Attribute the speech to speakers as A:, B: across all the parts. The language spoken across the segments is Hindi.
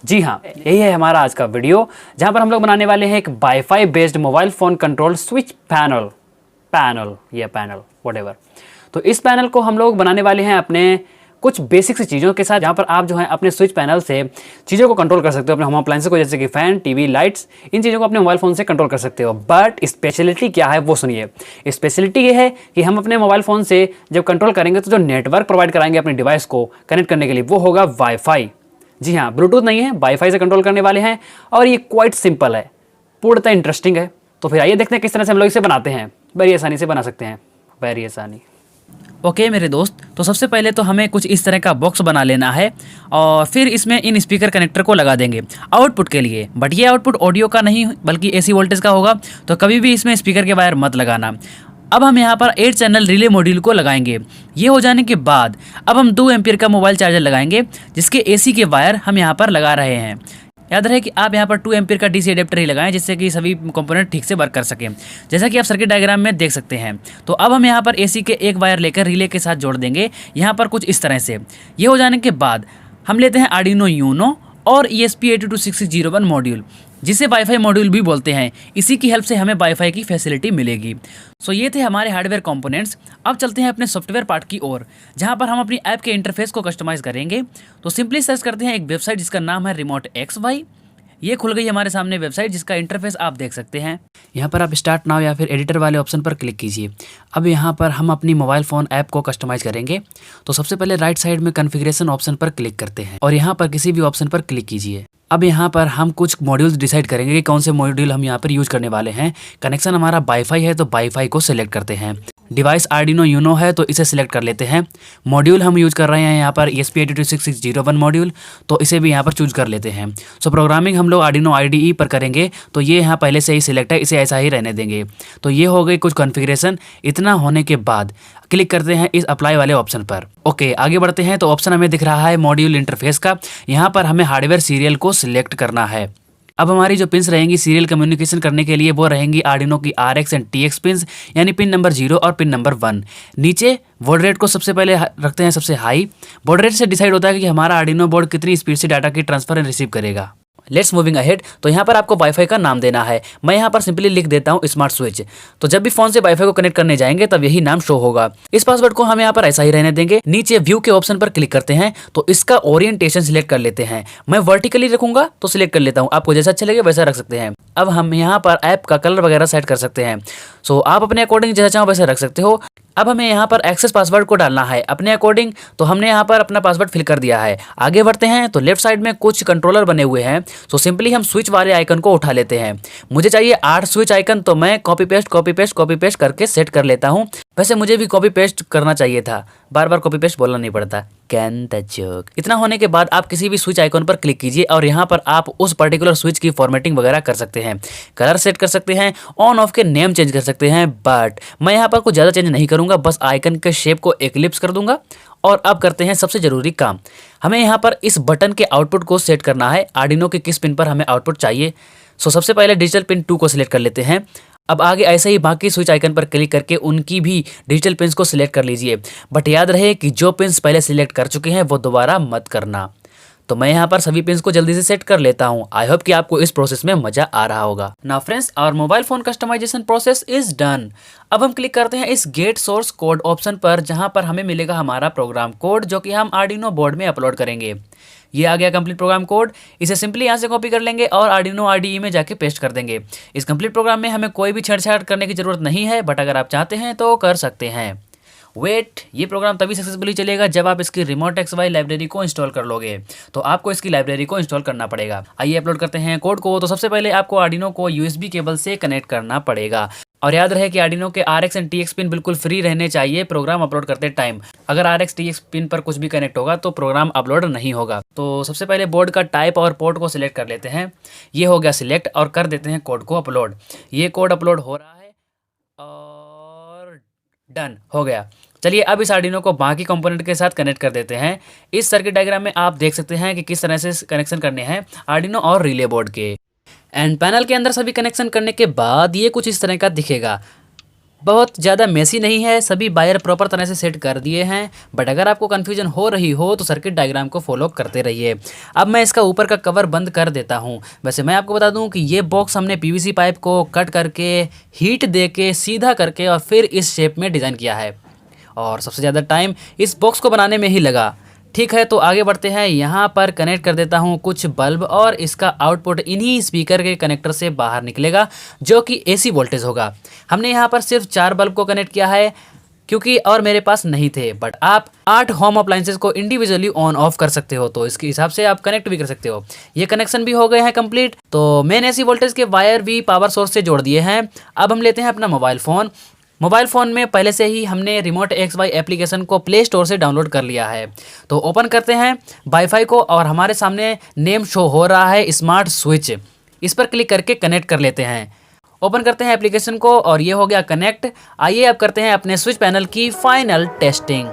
A: जी हाँ, यही है हमारा आज का वीडियो, जहाँ पर हम लोग बनाने वाले हैं एक wifi based mobile phone control switch panel या पैनल व्हाटएवर। तो इस पैनल को हम लोग बनाने वाले हैं अपने कुछ बेसिक सी चीज़ों के साथ, जहाँ पर आप जो है अपने स्विच पैनल से चीज़ों को कंट्रोल कर सकते हो, अपने होम अप्लायंस को, जैसे कि फ़ैन, टीवी, लाइट्स, इन चीज़ों को अपने मोबाइल फ़ोन से कंट्रोल कर सकते हो। बट स्पेशलिटी क्या है वो सुनिए। स्पेशलिटी ये है कि हम अपने मोबाइल फ़ोन से जब कंट्रोल करेंगे तो जो नेटवर्क प्रोवाइड कराएंगे अपने डिवाइस को कनेक्ट करने के लिए वो होगा वाईफाई। जी हाँ, ब्लूटूथ नहीं है, वाईफाई से कंट्रोल करने वाले हैं और ये क्वाइट सिंपल है, पूर्णतः इंटरेस्टिंग है। तो फिर आइए देखते हैं किस तरह से हम लोग इसे बनाते हैं। बड़ी आसानी से बना सकते हैं, वेरी आसानी।
B: ओके मेरे दोस्त, तो सबसे पहले तो हमें कुछ इस तरह का बॉक्स बना लेना है और फिर इसमें इन स्पीकर कनेक्टर को लगा देंगे आउटपुट के लिए। बट ये आउटपुट ऑडियो का नहीं बल्कि एसी वोल्टेज का होगा, तो कभी भी इसमें स्पीकर के वायर मत लगाना। अब हम यहाँ पर 8 चैनल रिले मॉड्यूल को लगाएंगे। ये हो जाने के बाद अब हम 2 एम्पीयर का मोबाइल चार्जर लगाएंगे, जिसके एसी के वायर हम यहाँ पर लगा रहे हैं। याद रहे कि आप यहाँ पर 2 एम्पीयर का डीसी एडेप्टर ही लगाएं, जिससे कि सभी कंपोनेंट ठीक से वर्क कर सकें, जैसा कि आप सर्किट डायग्राम में देख सकते हैं। तो अब हम यहाँ पर एसी के एक वायर लेकर रिले के साथ जोड़ देंगे, यहाँ पर कुछ इस तरह से। ये हो जाने के बाद हम लेते हैं आर्डिनो यूनो और ESP826601 मॉड्यूल, जिसे वाईफाई मॉड्यूल भी बोलते हैं। इसी की हेल्प से हमें वाईफाई की फैसिलिटी मिलेगी। सो ये थे हमारे हार्डवेयर कंपोनेंट्स। अब चलते हैं अपने सॉफ्टवेयर पार्ट की ओर, जहां पर हम अपनी ऐप के इंटरफेस को कस्टमाइज करेंगे। तो सिंपली सर्च करते हैं एक वेबसाइट जिसका नाम है रिमोट XY। ये खुल गई हमारे सामने वेबसाइट, जिसका इंटरफेस आप देख सकते हैं। यहाँ पर आप स्टार्ट नाउ या फिर एडिटर वाले ऑप्शन पर क्लिक कीजिए। अब यहाँ पर हम अपनी मोबाइल फ़ोन ऐप को कस्टमाइज करेंगे। तो सबसे पहले राइट साइड में कॉन्फ़िगरेशन ऑप्शन पर क्लिक करते हैं और यहाँ पर किसी भी ऑप्शन पर क्लिक कीजिए। अब यहाँ पर हम कुछ मॉड्यूल्स डिसाइड करेंगे कि कौन से मॉड्यूल हम यहाँ पर यूज करने वाले हैं। कनेक्शन हमारा वाईफाई है तो वाईफाई को सिलेक्ट करते हैं। डिवाइस आर्डिनो यूनो है तो इसे सिलेक्ट कर लेते हैं। मॉड्यूल हम यूज कर रहे हैं यहाँ पर ESP826601 मॉड्यूल, तो इसे भी यहाँ पर चूज कर लेते हैं। सो प्रोग्रामिंग हम लोग आर्डिनो IDE पर करेंगे, तो ये यहाँ पहले से ही सिलेक्ट है, इसे ऐसा ही रहने देंगे। तो ये हो गई कुछ कॉन्फ़िगरेशन। इतना होने के बाद क्लिक करते हैं इस अप्लाई वाले ऑप्शन पर। ओके, आगे बढ़ते हैं। तो ऑप्शन हमें दिख रहा है मॉड्यूल इंटरफेस का। यहाँ पर हमें हार्डवेयर सीरियल को सिलेक्ट करना है। अब हमारी जो पिन्स रहेंगी सीरियल कम्युनिकेशन करने के लिए, वो रहेंगी आर्डिनो की RX एंड TX पिन्स, यानी पिन नंबर 0 और पिन नंबर 1। नीचे बॉड रेट को सबसे पहले रखते हैं सबसे हाई। बॉड रेट से डिसाइड होता है कि हमारा आर्डिनो बोर्ड कितनी स्पीड से डाटा की ट्रांसफर एंड रिसीव करेगा। Let's moving ahead. तो यहाँ पर आपको वाईफाई का नाम देना है। मैं यहाँ पर सिंपली लिख देता हूँ स्मार्ट स्विच। तो जब भी फोन से वाईफाई को कनेक्ट करने जाएंगे तब यही नाम शो होगा। इस पासवर्ड को हम यहाँ पर ऐसा ही रहने देंगे। नीचे व्यू के ऑप्शन पर क्लिक करते हैं, तो इसका ओरिएंटेशन सिलेक्ट कर लेते हैं। मैं वर्टिकली रखूंगा तो सिलेक्ट कर लेता हूँ, आपको जैसा अच्छा लगे वैसा रख सकते हैं। अब हम यहाँ पर ऐप का कलर वगैरह सेट कर सकते हैं। सो आप अपने अकॉर्डिंग जैसा चाहो वैसा रख सकते हो। अब हमें यहाँ पर एक्सेस पासवर्ड को डालना है अपने अकॉर्डिंग, तो हमने यहाँ पर अपना पासवर्ड फिल कर दिया है। आगे बढ़ते हैं। तो लेफ्ट साइड में कुछ कंट्रोलर बने हुए हैं, तो सिंपली हम स्विच वाले आइकन को उठा लेते हैं। मुझे चाहिए 8 स्विच आइकन, तो मैं कॉपी पेस्ट करके सेट कर लेता हूँ। वैसे मुझे भी कॉपी पेस्ट करना चाहिए था, बार बार कॉपी पेस्ट बोलना नहीं पड़ता। Can the joke. इतना होने के बाद आप किसी भी स्विच आइकन पर क्लिक कीजिए और यहाँ पर आप उस पर्टिकुलर स्विच की फॉर्मेटिंग वगैरह कर सकते हैं, कलर सेट कर सकते हैं, ऑन ऑफ के नेम चेंज कर सकते हैं। बट मैं यहाँ पर कुछ ज़्यादा चेंज नहीं करूँगा, बस आइकन के शेप को एक्लिप्स कर दूंगा। और अब करते हैं सबसे जरूरी काम। हमें यहाँ पर इस बटन के आउटपुट को सेट करना है, आर्डिनो के किस पिन पर हमें आउटपुट चाहिए। सो सबसे पहले डिजिटल पिन 2 को सिलेक्ट कर लेते हैं। अब आगे ऐसे ही बाकी स्विच आइकन पर क्लिक करके उनकी भी डिजिटल पिन्स को सिलेक्ट कर लीजिए। बट याद रहे कि जो पिन्स पहले सिलेक्ट कर चुके हैं वो दोबारा मत करना। तो मैं यहाँ पर सभी पिन्स को जल्दी से सेट कर लेता हूँ। आई होप कि आपको इस प्रोसेस में मजा आ रहा होगा। Now friends, our mobile phone customization process is done. अब हम क्लिक करते हैं इस गेट सोर्स कोड ऑप्शन पर, जहाँ पर हमें मिलेगा हमारा प्रोग्राम कोड, जो कि हम आर्डिनो बोर्ड में अपलोड करेंगे। ये आ गया कंप्लीट प्रोग्राम कोड। इसे सिंपली यहाँ से कॉपी कर लेंगे और आर्डिनो IDE में जाके पेस्ट कर देंगे। इस कंप्लीट प्रोग्राम में हमें कोई भी छेड़छाड़ करने की जरूरत नहीं है, बट अगर आप चाहते हैं तो कर सकते हैं। वेट, ये प्रोग्राम तभी सक्सेसफुली चलेगा जब आप इसकी रिमोट XY लाइब्रेरी को इंस्टॉल कर लोगे। तो आपको इसकी लाइब्रेरी को इंस्टॉल करना पड़ेगा। आइए अपलोड करते हैं कोड को। तो सबसे पहले आपको आर्डिनो को USB केबल से कनेक्ट करना पड़ेगा। और याद रहे कि आर्डिनो के RX एंड TX पिन बिल्कुल फ्री रहने चाहिए प्रोग्राम अपलोड करते टाइम। अगर RX TX पिन पर कुछ भी कनेक्ट होगा तो प्रोग्राम अपलोड नहीं होगा। तो सबसे पहले बोर्ड का टाइप और पोर्ट को सिलेक्ट कर लेते हैं। ये हो गया सिलेक्ट और कर देते हैं कोड को अपलोड। ये कोड अपलोड हो रहा है और डन हो गया। चलिए अब इस आर्डिनो को बाकी कंपोनेंट के साथ कनेक्ट कर देते हैं। इस सर्किट डायग्राम में आप देख सकते हैं कि किस तरह से कनेक्शन करने हैं आर्डिनो और रिले बोर्ड के। एंड पैनल के अंदर सभी कनेक्शन करने के बाद ये कुछ इस तरह का दिखेगा। बहुत ज़्यादा मेसी नहीं है, सभी वायर प्रॉपर तरह से सेट कर दिए हैं। बट अगर आपको कन्फ्यूजन हो रही हो तो सर्किट डायग्राम को फॉलो करते रहिए। अब मैं इसका ऊपर का कवर बंद कर देता हूँ। वैसे मैं आपको बता दूँ कि ये बॉक्स हमने पीवीसी पाइप को कट करके, हीट दे के, सीधा करके और फिर इस शेप में डिज़ाइन किया है। और सबसे ज़्यादा टाइम इस बॉक्स को बनाने में ही लगा। ठीक है, तो आगे बढ़ते हैं। यहाँ पर कनेक्ट कर देता हूँ कुछ बल्ब और इसका आउटपुट इन्हीं स्पीकर के कनेक्टर से बाहर निकलेगा, जो कि एसी वोल्टेज होगा। हमने यहाँ पर सिर्फ 4 बल्ब को कनेक्ट किया है क्योंकि और मेरे पास नहीं थे। बट आप 8 होम अप्लायंसेस को इंडिविजुअली ऑन ऑफ कर सकते हो, तो इसके हिसाब से आप कनेक्ट भी कर सकते हो। ये कनेक्शन भी हो गए हैं कंप्लीट। तो मेन एसी वोल्टेज के वायर भी पावर सोर्स से जोड़ दिए हैं। अब हम लेते हैं अपना मोबाइल फ़ोन। मोबाइल फ़ोन में पहले से ही हमने रिमोट XY एप्लीकेशन को प्ले स्टोर से डाउनलोड कर लिया है। तो ओपन करते हैं वाईफाई को और हमारे सामने नेम शो हो रहा है स्मार्ट स्विच। इस पर क्लिक करके कनेक्ट कर लेते हैं। ओपन करते हैं एप्लीकेशन को और ये हो गया कनेक्ट। आइए अब करते हैं अपने स्विच पैनल की फाइनल टेस्टिंग।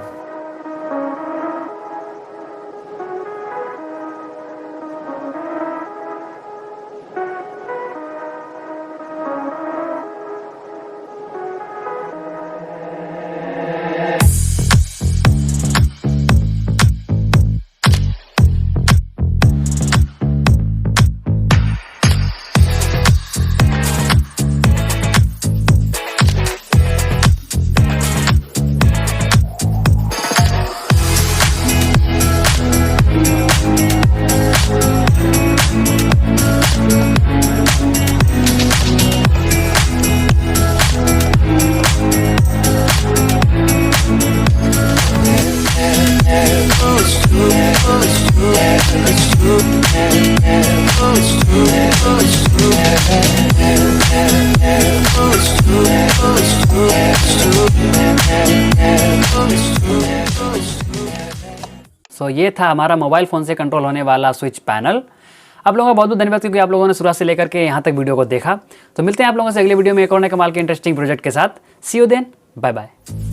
A: सो ये था हमारा मोबाइल फ़ोन से कंट्रोल होने वाला स्विच पैनल। आप लोगों का बहुत बहुत धन्यवाद क्योंकि आप लोगों ने शुरुआत से लेकर के यहाँ तक वीडियो को देखा। तो मिलते हैं आप लोगों से अगले वीडियो में एक और नए कमाल के इंटरेस्टिंग प्रोजेक्ट के साथ। सी यू देन, बाय बाय।